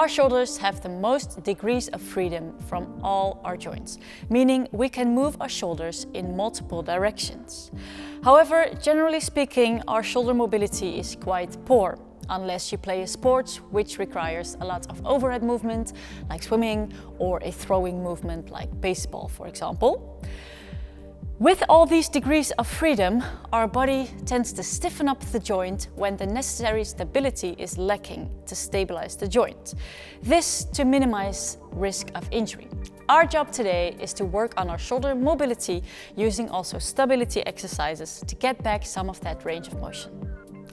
Our shoulders have the most degrees of freedom from all our joints, meaning we can move our shoulders in multiple directions. However, generally speaking, our shoulder mobility is quite poor, unless you play a sport which requires a lot of overhead movement, like swimming, or a throwing movement like baseball, for example. With all these degrees of freedom, our body tends to stiffen up the joint when the necessary stability is lacking to stabilize the joint. This to minimize risk of injury. Our job today is to work on our shoulder mobility using also stability exercises to get back some of that range of motion.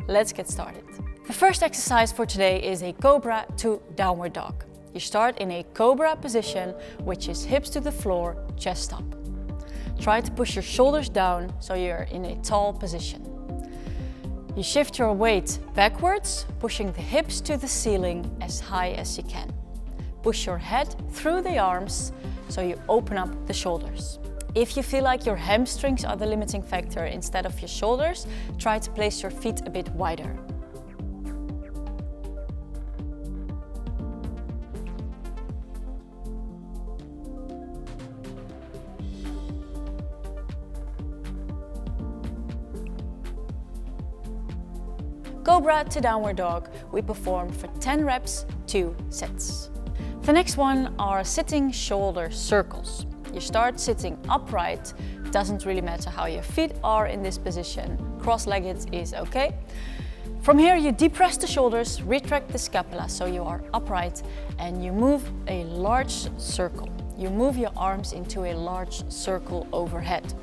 Let's get started. The first exercise for today is a cobra to downward dog. You start in a cobra position, which is hips to the floor, chest up. Try to push your shoulders down so you're in a tall position. You shift your weight backwards, pushing the hips to the ceiling as high as you can. Push your head through the arms so you open up the shoulders. If you feel like your hamstrings are the limiting factor instead of your shoulders, try to place your feet a bit wider. Cobra to downward dog, we perform for 10 reps, 2 sets. The next one are sitting shoulder circles. You start sitting upright, doesn't really matter how your feet are in this position, cross-legged is okay. From here you depress the shoulders, retract the scapula so you are upright and you move a large circle. You move your arms into a large circle overhead.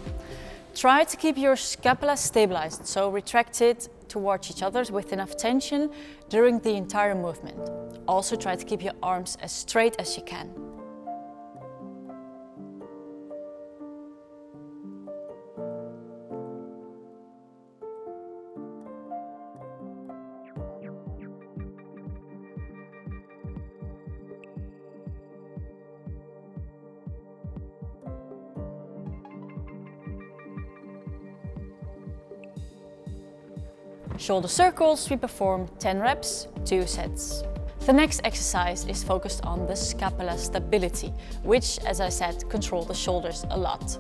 Try to keep your scapula stabilized, so retract it towards each other with enough tension during the entire movement. Also try to keep your arms as straight as you can. Shoulder circles, we perform 10 reps, 2 sets. The next exercise is focused on the scapula stability, which, as I said, control the shoulders a lot.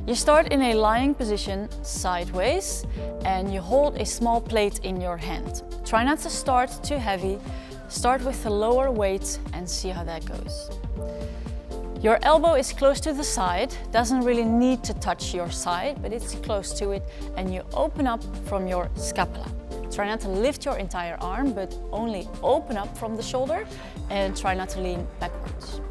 You start in a lying position sideways and you hold a small plate in your hand. Try not to start too heavy, start with the lower weight and see how that goes. Your elbow is close to the side, doesn't really need to touch your side, but it's close to it, and you open up from your scapula. Try not to lift your entire arm, but only open up from the shoulder and try not to lean backwards.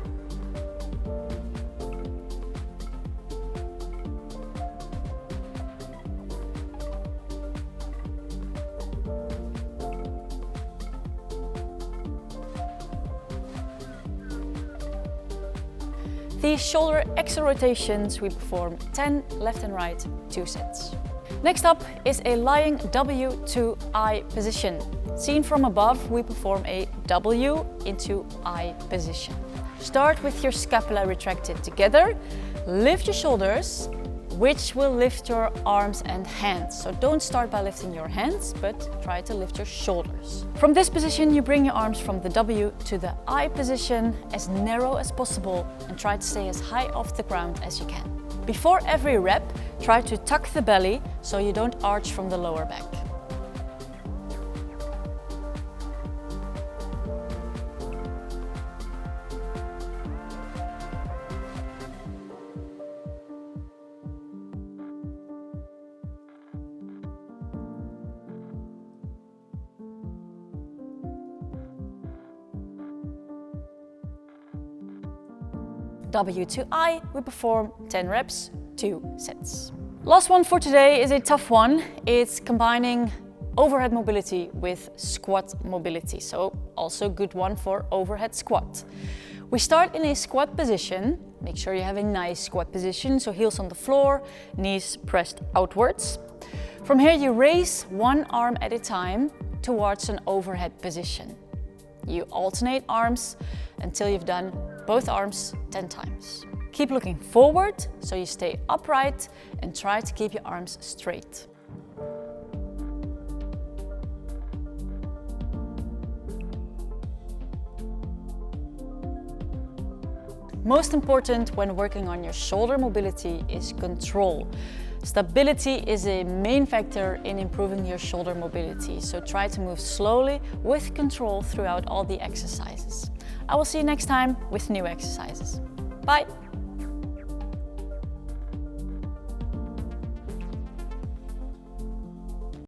These shoulder exo rotations, we perform 10 left and right, 2 sets. Next up is a lying W to I position. Seen from above, we perform a W into I position. Start with your scapula retracted together, lift your shoulders, which will lift your arms and hands. So don't start by lifting your hands, but try to lift your shoulders. From this position, you bring your arms from the W to the I position as narrow as possible and try to stay as high off the ground as you can. Before every rep, try to tuck the belly so you don't arch from the lower back. W to I, we perform 10 reps, 2 sets. Last one for today is a tough one. It's combining overhead mobility with squat mobility, so also good one for overhead squat. We start in a squat position. Make sure you have a nice squat position, so heels on the floor, knees pressed outwards. From here you raise one arm at a time towards an overhead position. You alternate arms until you've done both arms 10 times. Keep looking forward so you stay upright and try to keep your arms straight. Most important when working on your shoulder mobility is control. Stability is a main factor in improving your shoulder mobility, so try to move slowly with control throughout all the exercises. I will see you next time with new exercises. Bye!